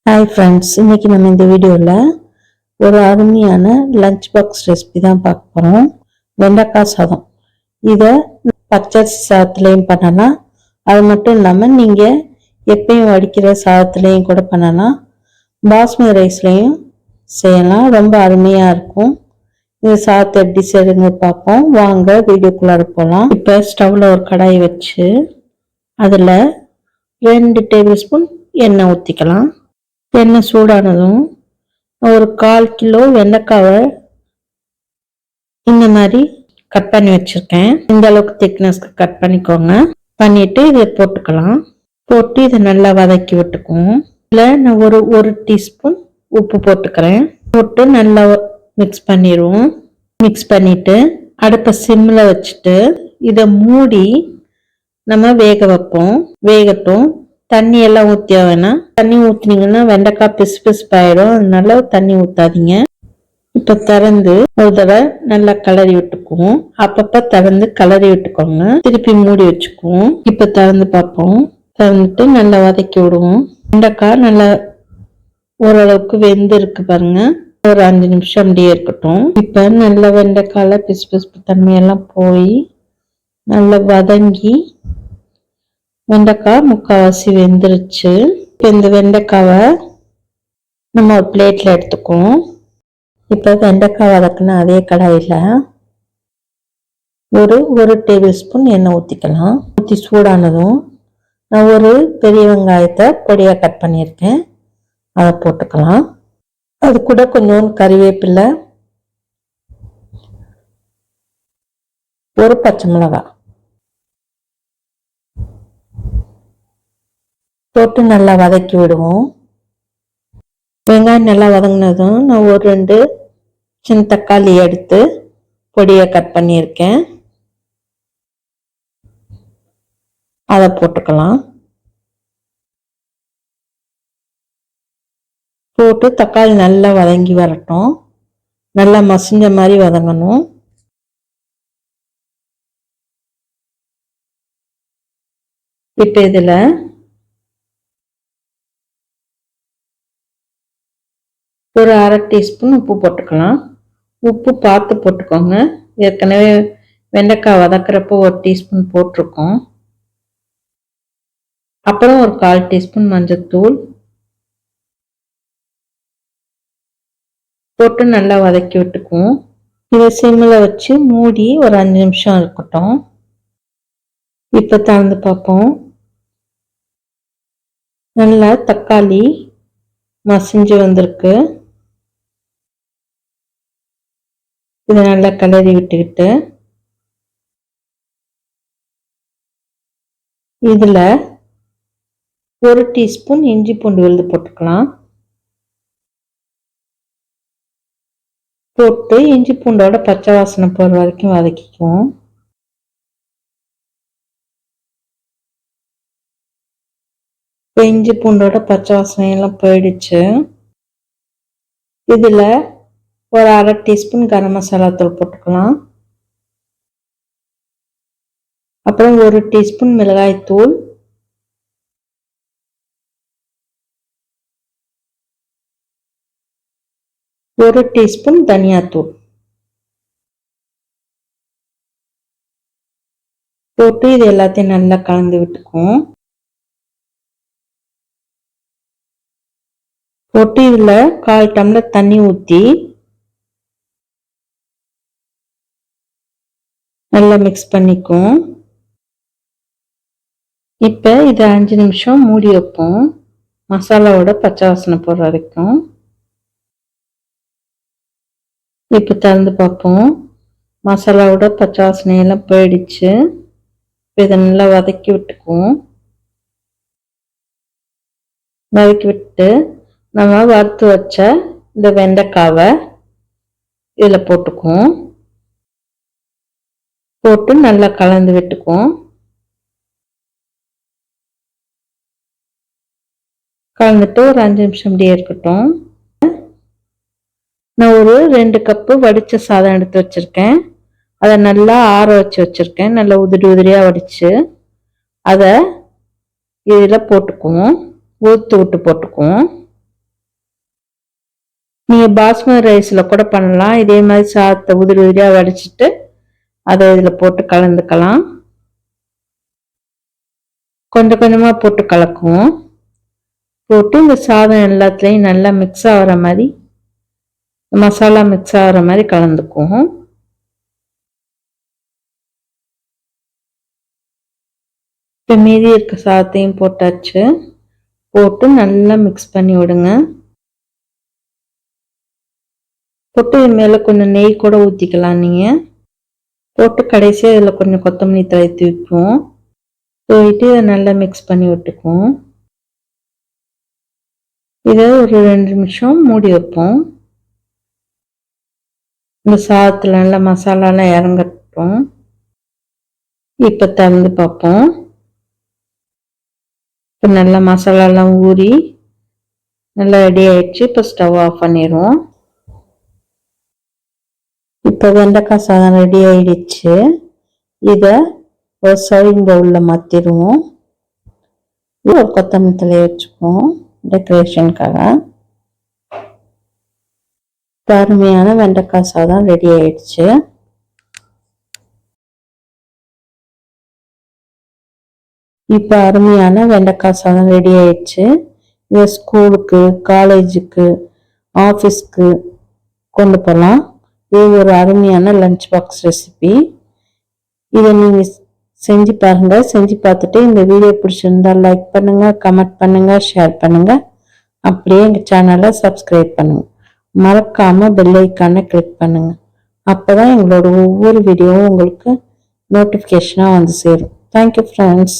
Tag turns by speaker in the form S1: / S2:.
S1: Hi friends, இன்னைக்கு நம்ம இந்த வீடியோவில் ஒரு அருமையான லஞ்ச் பாக்ஸ் ரெசிபி தான் பார்க்க போகிறோம். வெண்டைக்காய் சாதம். இதை பச்சரிசி சாதத்துலேயும் பண்ணலாம். அது மட்டும் இல்லாமல் நீங்கள் எப்பயும் வடிக்கிற சாதத்துலேயும் கூட பண்ணலாம். பாஸ்மதி ரைஸ்லேயும் செய்யலாம். ரொம்ப அருமையாக இருக்கும். இந்த சாதத்தை எப்படி செய்யுங்க பார்ப்போம். வாங்க வீடியோக்குள்ளார போகலாம். இப்போ ஸ்டவ்வில் ஒரு கடாய் வச்சு அதில் 2 டேபிள் ஸ்பூன் எண்ணெய் ஊற்றிக்கலாம். எண்ணெய் சூடானதும் ஒரு 1/4 கிலோ வெண்டைக்காவை இந்த மாதிரி கட் பண்ணி வச்சிருக்கேன். இந்த அளவுக்கு திக்னஸ்க்கு கட் பண்ணிக்கோங்க. பண்ணிட்டு இதை போட்டுக்கலாம். போட்டு இதை நல்லா வதக்கி விட்டுக்குவோம். இதில் நான் ஒரு டீஸ்பூன் உப்பு போட்டுக்கிறேன். போட்டு நல்லா மிக்ஸ் பண்ணிடுவோம். மிக்ஸ் பண்ணிட்டு அடுப்பை சிம்மில் வச்சுட்டு இதை மூடி நம்ம வேக வைப்போம். வேகட்டும். தண்ணி எல்லாம் ஊற்றியா வேணாம். தண்ணி ஊற்றினீங்கன்னா வெண்டைக்காய் பிசுப்பாயிடும். அதனால தண்ணி ஊற்றாதீங்க. இப்போ திறந்து ஒரு தடவை நல்லா கிளறி விட்டுக்குவோம். அப்பப்போ திறந்து கிளறி விட்டுக்கோங்க. திருப்பி மூடி வச்சுக்குவோம். இப்போ திறந்து பார்ப்போம். திறந்துட்டு நல்லா வதக்கி விடுவோம். வெண்டைக்காய் நல்லா ஓரளவுக்கு வெந்து இருக்கு பாருங்க. ஒரு 5 நிமிஷம் அப்படியே இருக்கட்டும். இப்போ நல்லா வெண்டைக்காயில பிசு தன்மையெல்லாம் போய் நல்லா வதங்கி வெண்டைக்காய் முக்கால்வாசி வெந்துருச்சு. இப்போ இந்த வெண்டைக்காவை நம்ம ஒரு பிளேட்ல எடுத்துக்குவோம். இப்போ வெண்டைக்காய் வதக்குன அதே கடாயில் ஒரு டேபிள் ஸ்பூன் எண்ணெய் ஊற்றிக்கலாம். ஊற்றி சூடானதும் நான் ஒரு பெரிய வெங்காயத்தை பொடியாக கட் பண்ணியிருக்கேன். அதை போட்டுக்கலாம். அது கூட கொஞ்சம் கறிவேப்பிலை, ஒரு பச்சை மிளகாய் போட்டு நல்லா வதக்கி விடுவோம். வெங்காயம் நல்லா வதங்கினதும் நான் ஒரு 2 சின்ன தக்காளி எடுத்து பொடியை கட் பண்ணியிருக்கேன். அதை போட்டுக்கலாம். போட்டு தக்காளி நல்லா வதங்கி வரட்டும். நல்லா மசிஞ்ச மாதிரி வதங்கணும். இப்போ இதில் ஒரு 1/2 டீஸ்பூன் உப்பு போட்டுக்கலாம். உப்பு பார்த்து போட்டுக்கோங்க. ஏற்கனவே வெண்டைக்காய் வதக்கிறப்போ 1 டீஸ்பூன் போட்டிருக்கோம். அப்புறம் ஒரு 1/4 டீஸ்பூன் மஞ்சள்தூள் போட்டு நல்லா வதக்கி விட்டுக்குவோம். இதை சிம்மில் வச்சு மூடி ஒரு 5 நிமிஷம் இருக்கட்டும். இப்போ திறந்து பார்ப்போம். நல்லா தக்காளி மசிஞ்சு வந்திருக்கு. இதை நல்லா கிளறி விட்டுக்கிட்டு இதில் 1 டீஸ்பூன் இஞ்சி பூண்டு விழுது போட்டுக்கலாம். போட்டு இஞ்சி பூண்டோட பச்சை வாசனை போகிற வரைக்கும் வதக்கிக்குவோம். இப்போ இஞ்சி பூண்டோட பச்சை வாசனையெல்லாம் போயிடுச்சு. இதில் ஒரு 1/2 டீஸ்பூன் கரம் மசாலா தூள் போட்டுக்கலாம். அப்புறம் 1 டீஸ்பூன் மிளகாய் தூள், ஒரு டீஸ்பூன் தனியாத்தூள் போட்டு இது எல்லாத்தையும் நல்லா கலந்து விட்டுக்குவோம். போட்டு இதில் 1/4 டம்ளர் தண்ணி ஊற்றி நல்லா மிக்ஸ் பண்ணிக்குவோம். இப்போ இதை 5 நிமிஷம் மூடி வைப்போம். மசாலாவோட பச்சை வாசனை போடுற வரைக்கும். இப்போ திறந்து பார்ப்போம். மசாலாவோட பச்சை வாசனையெல்லாம் போயிடுச்சு. இதை நல்லா வதக்கி விட்டுக்குவோம். வதக்கி விட்டு நம்ம வறுத்து வச்ச இந்த வெண்டைக்காவை இதில் போட்டுக்குவோம். போட்டு நல்லா கலந்து விட்டுக்குவோம். கலந்துட்டு ஒரு 5 நிமிஷம் அப்படியே இருக்கட்டும். நான் ஒரு 2 கப்பு வடித்த சாதம் எடுத்து வச்சிருக்கேன். அதை நல்லா ஆற வச்சு வச்சிருக்கேன். நல்லா உதிரியாக வடித்து அதை இதில் போட்டுக்குவோம். ஊற்று விட்டு போட்டுக்குவோம். நீங்கள் பாஸ்மதி ரைஸில் கூட பண்ணலாம். இதே மாதிரி சாதத்தை உதிரி உதிரியாக வடிச்சிட்டு அதை இதில் போட்டு கலந்துக்கலாம். கொஞ்சம் கொஞ்சமாக போட்டு கலக்குவோம். போட்டு இந்த சாதம் எல்லாத்துலேயும் நல்லா மிக்ஸ் ஆகிற மாதிரி, மசாலா மிக்ஸ் ஆகிற மாதிரி கலந்துக்குவோம். இப்போ மீதி இருக்க சாதத்தையும் போட்டாச்சு. போட்டு நல்லா மிக்ஸ் பண்ணி விடுங்க. போட்டு இது மேலே கொஞ்சம் நெய் கூட ஊற்றிக்கலாம் நீங்கள். போட்டு கடைசியாக இதில் கொஞ்சம் கொத்தமல்லி தழை தூக்குவோம். தூவிட்டு இதை நல்லா மிக்ஸ் பண்ணி விட்டுக்குவோம். இதை ஒரு 2 நிமிஷம் மூடி வைப்போம். இந்த சாதத்தில் நல்லா மசாலாலாம் இறங்கட்டும். இப்போ திறந்து பார்ப்போம். இப்போ நல்லா மசாலாலாம் ஊறி நல்லா ரெடி ஆயிடுச்சு. இப்போ ஸ்டவ் ஆஃப் பண்ணிடுவோம். இப்போ வெண்டைக்காய் சாதம் ரெடி ஆயிடுச்சு. இதை ஒரு சர்விங் பவுலில் மாற்றிடுவோம். ஒரு கொத்தமல்லி தழையை வச்சுக்குவோம் டெக்கரேஷனுக்காக. அருமையான வெண்டைக்காய் சாதம் ரெடி ஆயிடுச்சு. இப்போ அருமையான வெண்டைக்காய் சாதம் ரெடி ஆயிடுச்சு. இதை ஸ்கூலுக்கு, காலேஜுக்கு, ஆஃபீஸ்க்கு கொண்டு போகலாம். இது ஒரு அருமையான லஞ்ச் பாக்ஸ் ரெசிபி. இதை நீங்கள் செஞ்சு பாருங்கள். செஞ்சு பார்த்துட்டு இந்த வீடியோ பிடிச்சிருந்தா லைக் பண்ணுங்கள், கமெண்ட் பண்ணுங்கள், ஷேர் பண்ணுங்கள். அப்படியே எங்கள் சேனலை சப்ஸ்கிரைப் பண்ணுங்கள். மறக்காமல் பெல் ஐக்கானை கிளிக் பண்ணுங்கள். அப்போ தான் எங்களோட ஒவ்வொரு வீடியோவும் உங்களுக்கு நோட்டிஃபிகேஷனாக வந்து சேரும். Thank you friends.